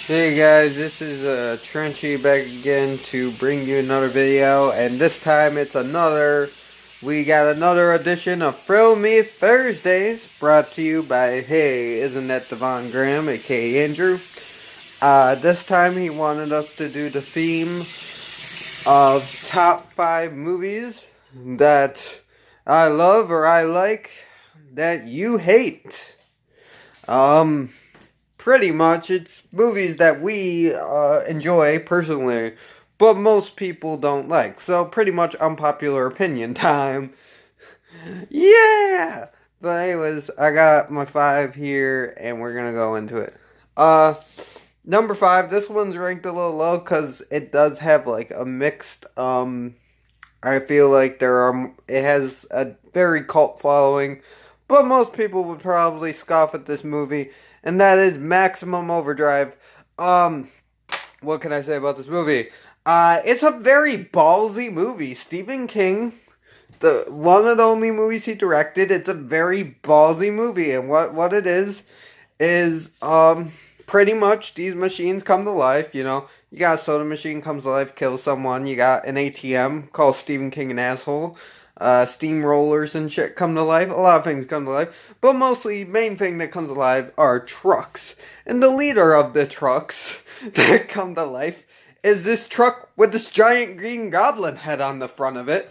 Hey guys, this is Trenchy back again to bring you another video, and this time we got another edition of Thrill Me Thursdays, brought to you by, hey, isn't that Devon Graham, aka Andrew? This time he wanted us to do the theme of top 5 movies that I love or I like that you hate. Pretty much, it's movies that we enjoy personally, but most people don't like. So, pretty much unpopular opinion time. Yeah! But, anyways, I got my 5 here, and we're gonna go into it. Number 5, this one's ranked a little low because it does have like a mixed, I feel like it has a very cult following, but most people would probably scoff at this movie, and that is Maximum Overdrive. What can I say about this movie? It's a very ballsy movie. Stephen King, the one of the only movies he directed, it's a very ballsy movie, and what it is, pretty much these machines come to life, you know. You got a soda machine comes to life, kills someone. You got an ATM, calls Stephen King an asshole. Steamrollers and shit come to life. A lot of things come to life. But mostly, main thing that comes to life are trucks. And the leader of the trucks that come to life is this truck with this giant green goblin head on the front of it.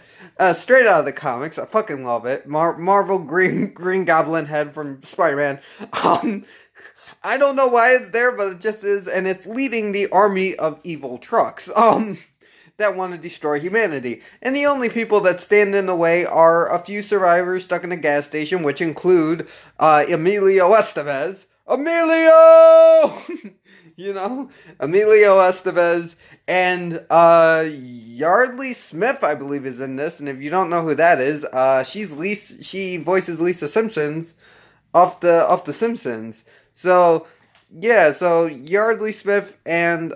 Straight out of the comics. I fucking love it. Marvel green goblin head from Spider-Man. I don't know why it's there, but it just is, and it's leading the army of evil trucks, that want to destroy humanity. And the only people that stand in the way are a few survivors stuck in a gas station, which include, Emilio Estevez. Emilio! You know? Emilio Estevez and, Yardley Smith, I believe, is in this, and if you don't know who that is, she voices Lisa Simpsons off the Simpsons. So, yeah, so Yardley Smith and,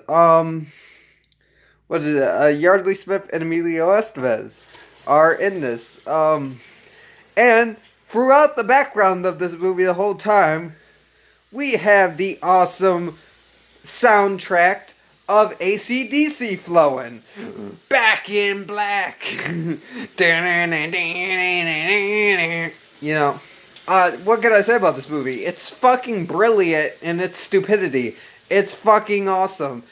Yardley Smith and Emilio Estevez are in this. And throughout the background of this movie the whole time, we have the awesome soundtrack of AC/DC flowing. Back in Black. You know. What can I say about this movie? It's fucking brilliant in its stupidity. It's fucking awesome.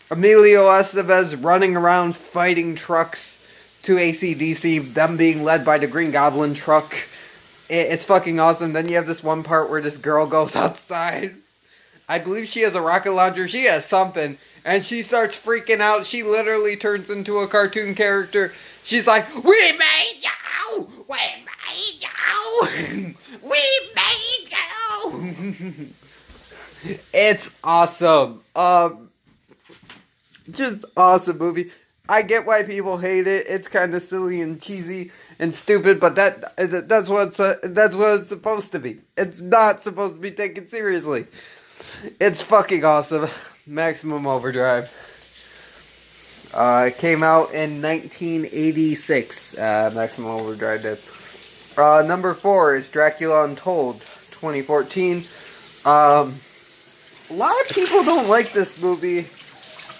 Emilio Estevez running around fighting trucks to AC/DC, them being led by the Green Goblin truck. It's fucking awesome. Then you have this one part where this girl goes outside. I believe she has a rocket launcher. She has something. And she starts freaking out. She literally turns into a cartoon character. She's like, "We made you! We made you! We made you!" It's awesome. Just awesome movie. I get why people hate it. It's kind of silly and cheesy and stupid, but that's what it's supposed to be. It's not supposed to be taken seriously. It's fucking awesome. Maximum Overdrive. It came out in 1986. Maximum Overdrive did. Number 4 is Dracula Untold, 2014. A lot of people don't like this movie.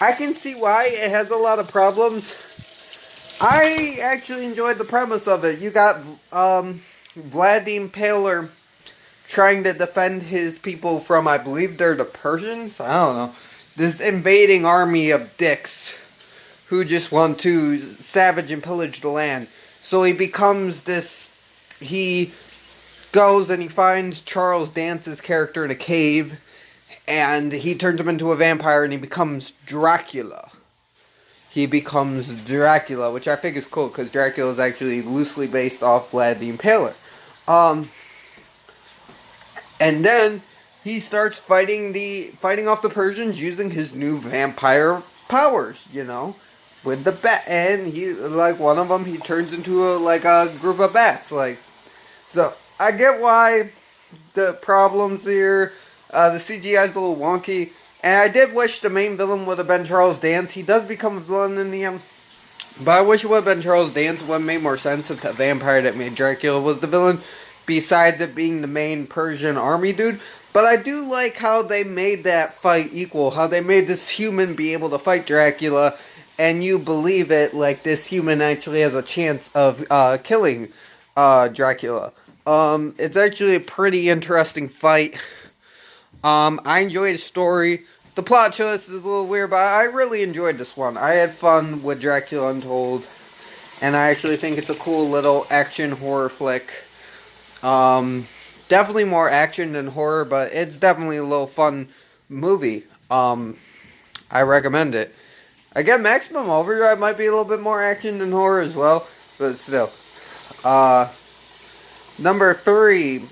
I can see why. It has a lot of problems. I actually enjoyed the premise of it. You got Vlad the Impaler trying to defend his people from, I believe they're the Persians? I don't know. This invading army of dicks who just want to savage and pillage the land. So he becomes he goes and he finds Charles Dance's character in a cave, and he turns him into a vampire, and he becomes Dracula. He becomes Dracula, which I think is cool, because Dracula is actually loosely based off Vlad the Impaler. And then he starts fighting off the Persians using his new vampire powers, you know, with the bat. And he, like, one of them, he turns into a group of bats, like. So I get why the problems here. The CGI is a little wonky, and I did wish the main villain would have been Charles Dance. He does become a villain in the end, but I wish it would have been Charles Dance. It would have made more sense if the vampire that made Dracula was the villain, besides it being the main Persian army dude. But I do like how they made that fight equal, how they made this human be able to fight Dracula, and you believe it, like this human actually has a chance of killing Dracula. It's actually a pretty interesting fight. I enjoyed the story. The plot choice is a little weird, but I really enjoyed this one. I had fun with Dracula Untold, and I actually think it's a cool little action horror flick. Definitely more action than horror, but it's definitely a little fun movie. I recommend it. Again, Maximum Overdrive might be a little bit more action than horror as well, but still. Number 3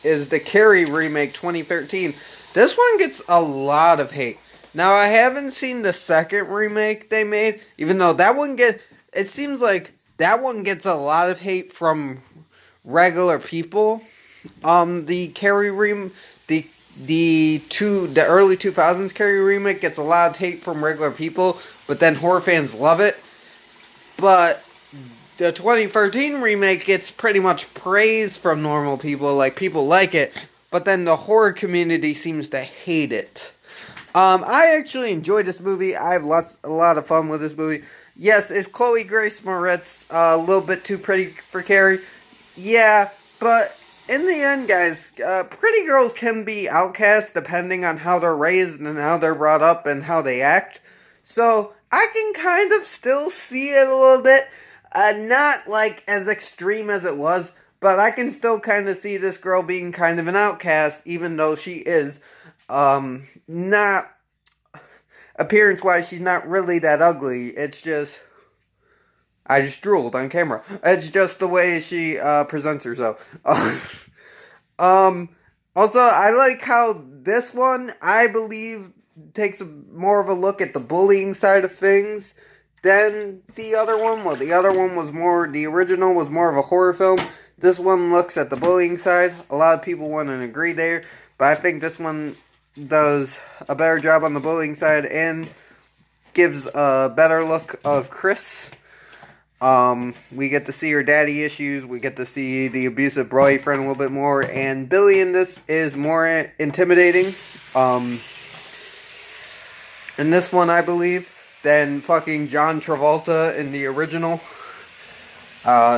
is the Carrie remake 2013. This one gets a lot of hate. Now, I haven't seen the second remake they made, even though that one it seems like that one gets a lot of hate from regular people. The Carrie the early 2000s Carrie remake gets a lot of hate from regular people, but then horror fans love it. But the 2013 remake gets pretty much praise from normal people, like people like it, but then the horror community seems to hate it. I actually enjoyed this movie. I have a lot of fun with this movie. Yes, is Chloe Grace Moretz a little bit too pretty for Carrie? Yeah, but in the end, guys, pretty girls can be outcast depending on how they're raised and how they're brought up and how they act. So, I can kind of still see it a little bit. Not like as extreme as it was, but I can still kind of see this girl being kind of an outcast, even though she is, not, appearance-wise, she's not really that ugly. It's just, I just drooled on camera. It's just the way she, presents herself. Also, I like how this one, I believe, takes more of a look at the bullying side of things than the other one. Well, the other one was the original was more of a horror film. This one looks at the bullying side. A lot of people wouldn't agree there, but I think this one does a better job on the bullying side and gives a better look of Chris. We get to see her daddy issues, we get to see the abusive boyfriend a little bit more, and Billy in this is more intimidating, in this one, I believe, than fucking John Travolta in the original.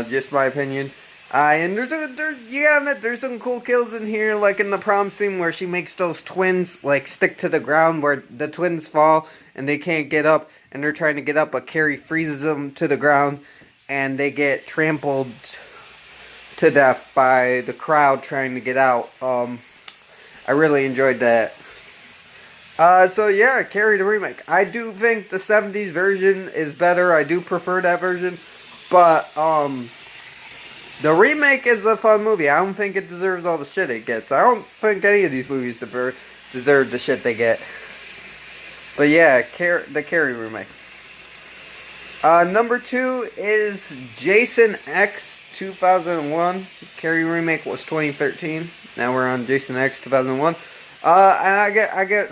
Just my opinion. And there's some cool kills in here, like in the prom scene where she makes those twins, like, stick to the ground where the twins fall and they can't get up, and they're trying to get up, but Carrie freezes them to the ground, and they get trampled to death by the crowd trying to get out. I really enjoyed that. So yeah, Carrie the remake. I do think the 70s version is better. I do prefer that version. But, the remake is a fun movie. I don't think it deserves all the shit it gets. I don't think any of these movies deserve the shit they get. But yeah, the Carrie remake. Number 2 is Jason X 2001. Carrie remake was 2013. Now we're on Jason X 2001. And I get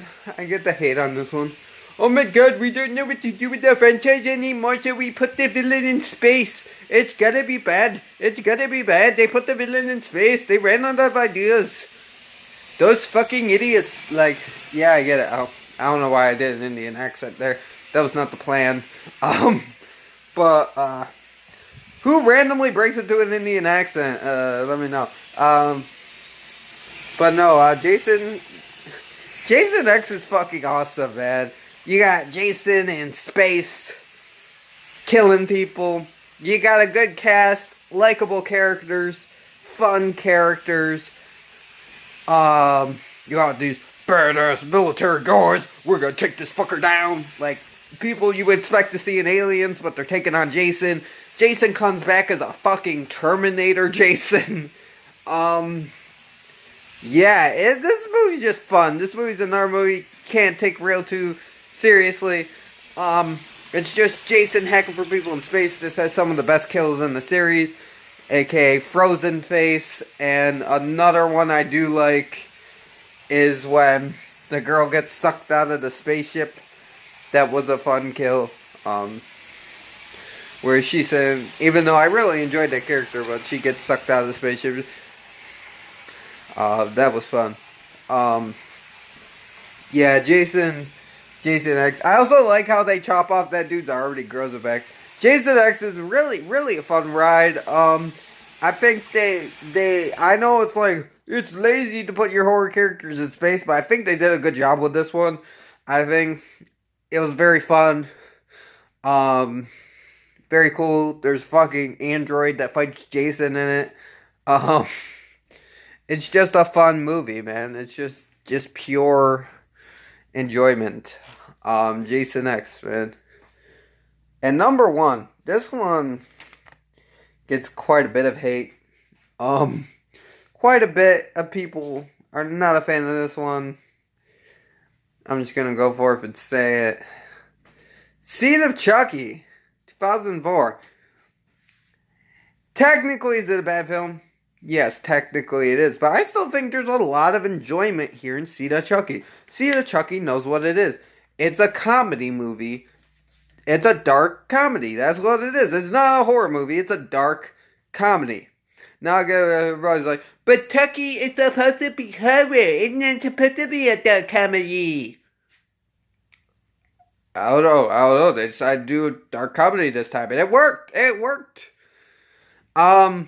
the hate on this one. Oh my god, we don't know what to do with the franchise anymore, so we put the villain in space. It's gotta be bad. It's gotta be bad. They put the villain in space. They ran out of ideas. Those fucking idiots. Like, yeah, I get it. I don't know why I did an Indian accent there. That was not the plan. But, who randomly breaks into an Indian accent? Let me know. But no, Jason X is fucking awesome, man. You got Jason in space, killing people. You got a good cast, likable characters, fun characters. You got these badass military guys. We're gonna take this fucker down. Like, people you would expect to see in Aliens, but they're taking on Jason. Jason comes back as a fucking Terminator Jason. Yeah, this movie's just fun. This movie's another movie you can't take real too seriously. It's just Jason hacking for people in space. This has some of the best kills in the series, aka Frozen Face. And another one I do like is when the girl gets sucked out of the spaceship. That was a fun kill. Where she said, even though I really enjoyed that character, but she gets sucked out of the spaceship. That was fun. Um, yeah, Jason X. I also like how they chop off that dude's arm and he grows it back. Jason X is really a fun ride. I think I know it's like, it's lazy to put your horror characters in space, but I think they did a good job with this one. I think it was very fun. Um, Very cool. There's a fucking android that fights Jason in it. Um, it's just a fun movie, man. It's just pure enjoyment. Jason X, man. And number one, this one gets quite a bit of hate. Um, Quite a bit of people are not a fan of this one. I'm just gonna go for it and say it. Seed of Chucky, 2004. Technically, is it a bad film? Yes, technically it is. But I still think there's a lot of enjoyment here in Seed of Chucky. Seed of Chucky knows what it is. It's a comedy movie. It's a dark comedy. That's what it is. It's not a horror movie. It's a dark comedy. Now everybody's like, but Chucky is supposed to be horror. Isn't it supposed to be a dark comedy? I don't know. They decided to do a dark comedy this time, and it worked. It worked. I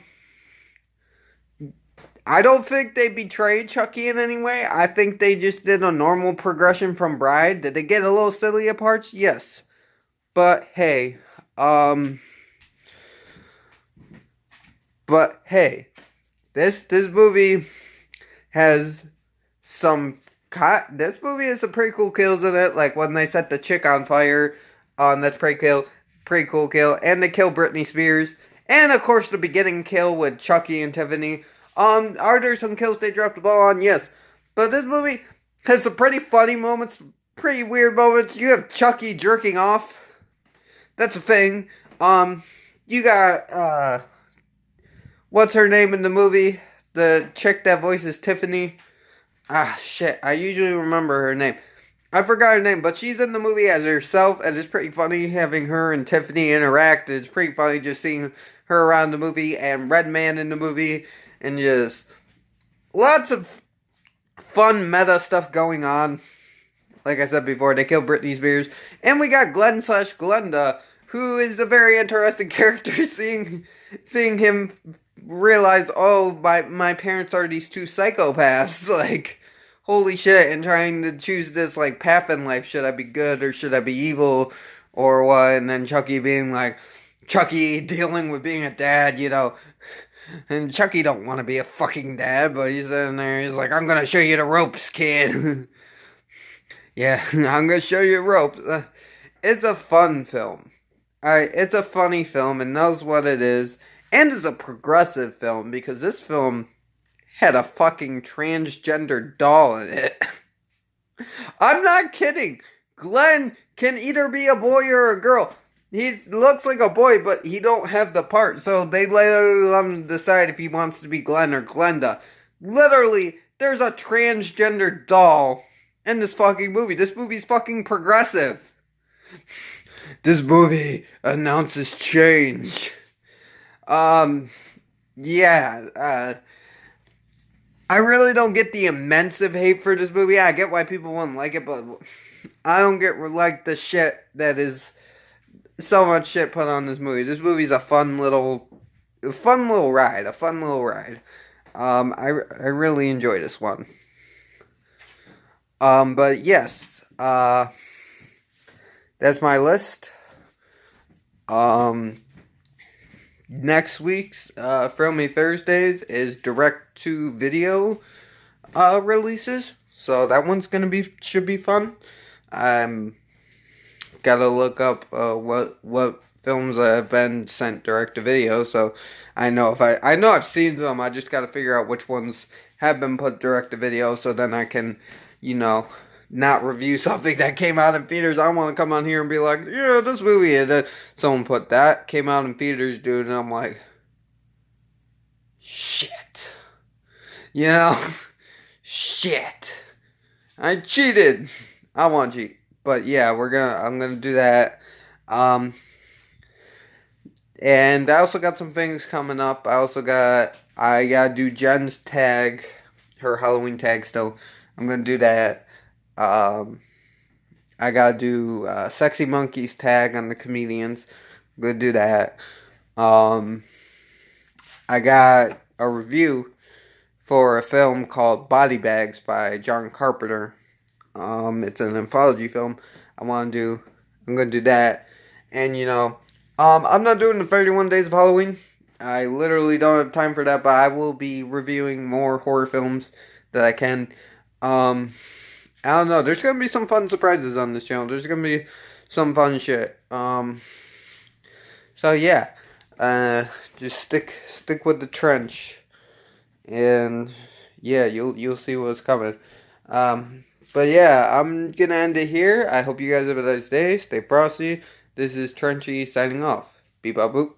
don't think they betrayed Chucky in any way. I think they just did a normal progression from Bride. Did they get a little silly at parts? Yes. But hey, this movie has some. This movie has some pretty cool kills in it, like when they set the chick on fire. That's pretty cool kill, and they kill Britney Spears, and of course the beginning kill with Chucky and Tiffany. Are there some kills they dropped the ball on? Yes, but this movie has some pretty funny moments, pretty weird moments. You have Chucky jerking off. That's a thing. You got what's her name in the movie? The chick that voices Tiffany. Shit. I usually remember her name. I forgot her name, but she's in the movie as herself, and it's pretty funny having her and Tiffany interact. It's pretty funny just seeing her around the movie, and Redman in the movie, and just lots of fun meta stuff going on. Like I said before, they killed Britney Spears. And we got Glenn/Glenda, who is a very interesting character, seeing him realize, oh, my parents are these two psychopaths, like, holy shit, and trying to choose this, like, path in life. Should I be good or should I be evil or what? And then Chucky being like, Chucky dealing with being a dad, you know. And Chucky don't want to be a fucking dad, but he's in there, he's like, I'm gonna show you the ropes, kid. Yeah, I'm gonna show you the ropes. It's a fun film. Alright, it's a funny film and knows what it is. And it's a progressive film because this film had a fucking transgender doll in it. I'm not kidding. Glenn can either be a boy or a girl. He looks like a boy, but he don't have the part. So they let him decide if he wants to be Glenn or Glenda. Literally, there's a transgender doll in this fucking movie. This movie's fucking progressive. This movie announces change. Yeah, I really don't get the immense of hate for this movie. I get why people wouldn't like it, but I don't get, like, the shit that is so much shit put on this movie. This movie's a fun little ride, I really enjoy this one. But yes, that's my list. Next week's Filmy Thursdays is direct-to-video releases, so that one's should be fun. Gotta look up what films have been sent direct-to-video, so I know I've seen them. I just gotta figure out which ones have been put direct-to-video, so then I can, not review something that came out in theaters. I want to come on here and be like, yeah, this movie, and then someone put that came out in theaters, dude, and I'm like, shit. Shit. I cheated. I want to cheat. But yeah, I'm gonna do that. And I also got some things coming up. I gotta do Jen's tag, her Halloween tag still. I'm gonna do that. Um, I gotta do Sexy Monkeys tag on the comedians. I'm gonna do that. Um, I got a review for a film called Body Bags by John Carpenter. It's an anthology film. I want to do. I'm gonna do that, and I'm not doing the 31 Days of Halloween. I literally don't have time for that, but I will be reviewing more horror films that I can. Um, I don't know. There's gonna be some fun surprises on this channel. There's gonna be some fun shit. So yeah, uh, just stick with the trench, and yeah, you'll see what's coming. But yeah, I'm gonna end it here. I hope you guys have a nice day. Stay frosty. This is Trenchy signing off. Beep up boop.